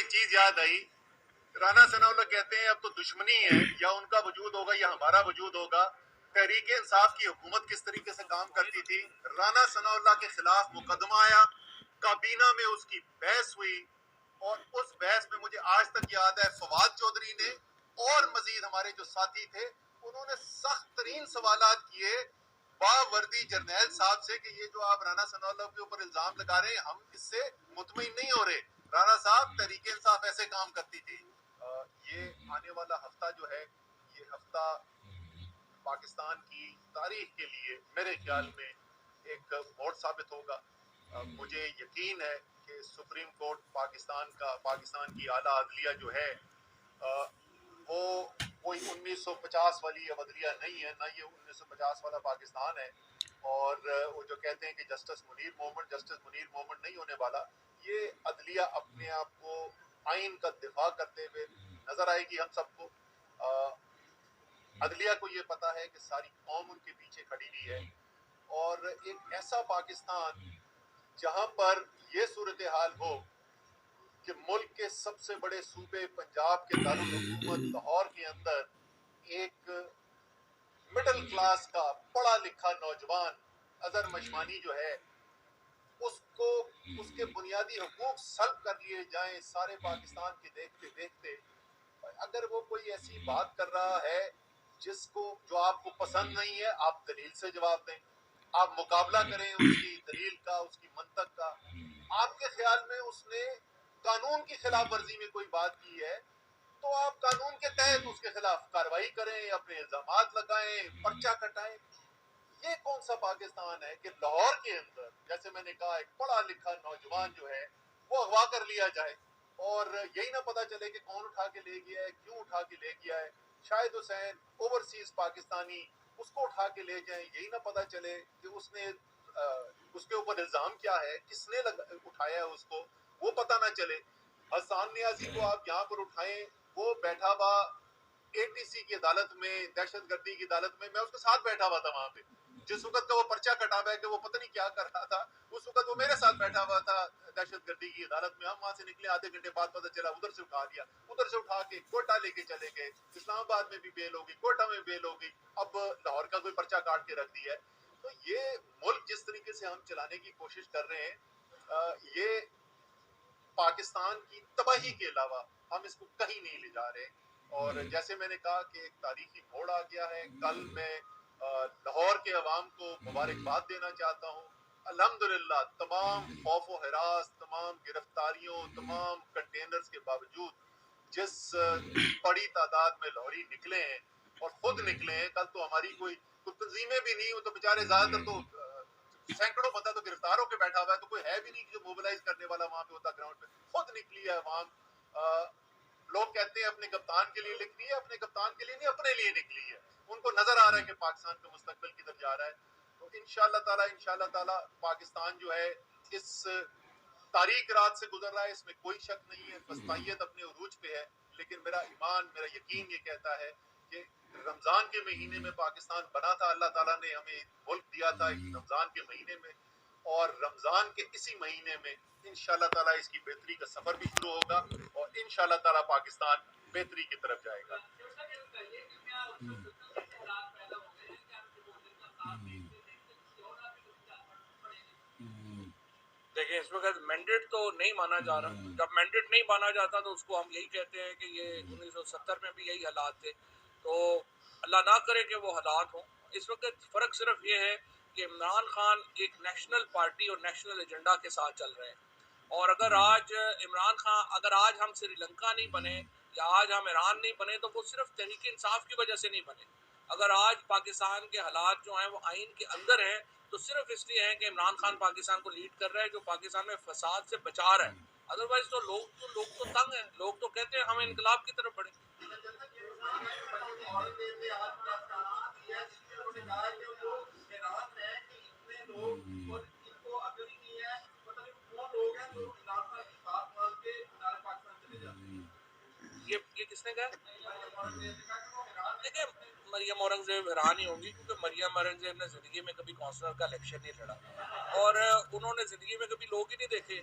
ایک چیز یاد آئی. رانا ثناءاللہ کہتے ہیں اب تو دشمنی ہے, یا ان کا وجود ہوگا یا ہمارا وجود ہوگا. تحریک انصاف کی حکومت کس طریقے سے کام کرتی تھی. رانا ثناءاللہ کے خلاف مقدمہ آیا, کابینہ میں اس کی بحث ہوئی, اور اس بحث میں مجھے آج تک یاد ہے فواد چودھری نے اور مزید ہمارے جو ساتھی تھے انہوں نے سخت ترین سوالات کیے باوردی جرنیل صاحب سے کہ یہ جو آپ رانا ثناءاللہ کے اوپر الزام لگا رہے ہیں ہم اس سے مطمئن نہیں ہو رہے. رانا صاحب تحریک انصاف ایسے کام کرتی تھی. یہ آنے والا ہفتہ جو ہے یہ ہفتہ پاکستان کی تاریخ کے لیے میرے خیال میں ایک موڑ ثابت ہوگا. مجھے یقین ہے کہ سپریم کورٹ پاکستان کی اعلیٰ عدلیہ جو ہے وہ کوئی 1950 والی عدلیہ نہیں ہے, نہ یہ 1950 والا پاکستان ہے. اور وہ جو کہتے ہیں کہ جسٹس منیر مومنٹ نہیں ہونے والا, یہ عدلیہ اپنے آپ کو آئین کا دفاع کرتے ہوئے نظر آئے گی ہم سب کو. عدلیہ کو یہ پتا ہے کہ ساری قوم ان کے پیچھے کھڑی ہوئی ہے, اور ایک ایسا پاکستان جہاں پر یہ صورتحال ہو کہ ملک کے سب سے بڑے صوبے پنجاب کے دارالحکومت لاہور کے اندر ایک مڈل کلاس کا پڑھا لکھا نوجوان اظہر مشمانی جو ہے اس کو اس کے بنیادی حقوق سلب کر لیے جائیں سارے پاکستان کے دیکھتے دیکھتے. اگر وہ کوئی ایسی بات کر رہا ہے جو آپ کو پسند نہیں ہے, آپ دلیل سے جواب دیں, آپ مقابلہ کریں اس کی دلیل کا, اس کی منطق کا. آپ کے خیال میں اس نے قانون کی خلاف ورزی میں کوئی بات کی ہے تو آپ قانون کے تحت اس کے خلاف کارروائی کریں, اپنے الزامات لگائیں, پرچہ کٹائیں. یہ کون سا پاکستان ہے کہ لاہور کے اندر جیسے میں نے کہا ایک پڑھا لکھا نوجوان جو ہے وہ اغوا کر لیا جائے اور یہی نہ پتا چلے کہ کون اٹھا کے لے گیا ہے, کیوں اٹھا کے لے گیا ہے. شاہد حسین اوورسیز پاکستانی, اس کو اٹھا کے لے جائیں, یہی نہ پتا چلے کہ اس کے اوپر الزام کیا ہے, کس نے اٹھایا ہے, اس کو وہ پتا نہ چلے. حسان نیازی کو آپ یہاں پر اٹھائیں, وہ بیٹھا ہوا ATC کی عدالت میں, دہشت گردی کی عدالت میں اس کے ساتھ بیٹھا ہوا تھا وہاں پہ. جس وقت کا وہ پرچہ کٹا ہوا ہے کہ وہ پتہ نہیں کیا کر رہا تھا, اس وقت وہ میرے ساتھ بیٹھا ہوا تھا دہشت گردی کی عدالت میں. ہم وہاں سے نکلے, آدھے گھنٹے بعد پتہ چلا ادھر سے اٹھا لیا, ادھر سے اٹھا کے کوئٹہ لے کے چلے گئے. اسلام آباد میں بھی بیل ہوگی, کوئٹہ میں بیل ہوگی, اب لاہور کا کوئی پرچہ کاٹ کے رکھ دیا ہے. تو یہ ملک جس طریقے سے ہم چلانے کی کوشش کر رہے ہیں یہ پاکستان کی تباہی کے علاوہ ہم اس کو کہیں نہیں لے جا رہے. اور جیسے میں نے کہا کہ ایک تاریخی موڑ آ گیا ہے. کل میں لاہور کے عوام کو مبارکباد دینا چاہتا ہوں. الحمدللہ تمام خوف و ہراس, تمام گرفتاریوں, تمام کنٹینرز کے باوجود جس بڑی تعداد میں لاہوری نکلے ہیں اور خود نکلے ہیں. کل تو ہماری کوئی تنظیمیں بھی نہیں, وہ تو بیچارے زیادہ تر تو سینکڑوں بندہ تو گرفتار ہو کے بیٹھا ہوا ہے, تو کوئی ہے بھی نہیں جو موبلائز کرنے والا وہاں پہ ہوتا گراؤنڈ پہ. خود نکلی ہے عوام. لوگ کہتے ہیں اپنے کپتان کے لیے نکلی ہے, اپنے کپتان کے لیے نہیں, اپنے لیے نکلی ہے. ان کو نظر آ رہا ہے کہ پاکستان کا مستقبل کدھر جا رہا ہے. تو انشاءاللہ تعالی پاکستان جو ہے اس تاریک رات سے گزر رہا ہے, اس میں کوئی شک نہیں ہے. وسطیت اپنے عروج پہ ہے, لیکن میرا ایمان, میرا یقین یہ کہتا ہے کہ رمضان کے مہینے میں پاکستان بنا تھا. اللہ تعالیٰ نے ہمیں ملک دیا تھا رمضان کے مہینے میں, اور رمضان کے اسی مہینے میں انشاءاللہ تعالیٰ اس کی بہتری کا سفر بھی شروع ہوگا, اور انشاءاللہ تعالیٰ پاکستان بہتری کی طرف جائے گا. دیکھیں اس وقت مینڈیٹ تو نہیں مانا جا رہا. جب مینڈیٹ نہیں مانا جاتا تو اس کو ہم یہی کہتے ہیں کہ یہ 1970 میں بھی یہی حالات تھے. تو اللہ نہ کرے کہ وہ حالات ہوں. اس وقت فرق صرف یہ ہے کہ عمران خان ایک نیشنل پارٹی اور نیشنل ایجنڈا کے ساتھ چل رہے ہیں. اور اگر آج عمران خان, اگر آج ہم سری لنکا نہیں بنے یا آج ہم ایران نہیں بنے تو وہ صرف تحریک انصاف کی وجہ سے نہیں بنے. اگر آج پاکستان کے حالات جو ہیں وہ آئین کے اندر ہیں تو صرف اس لیے ہے کہ عمران خان پاکستان کو لیڈ کر رہا ہے, جو پاکستان میں فساد سے بچا رہا ہے. ادروائز تو لوگ تو تنگ ہیں, لوگ تو کہتے ہیں ہم انقلاب کی طرف بڑھیں. یہ کس نے کہا؟ دیکھیں مریم اورنگزیب حیران ہی ہوں گی, کیونکہ مریم اورنگزیب نے زندگی میں کبھی کونسلر کا الیکشن نہیں لڑا, اور انہوں نے زندگی میں کبھی لوگ ہی نہیں دیکھے.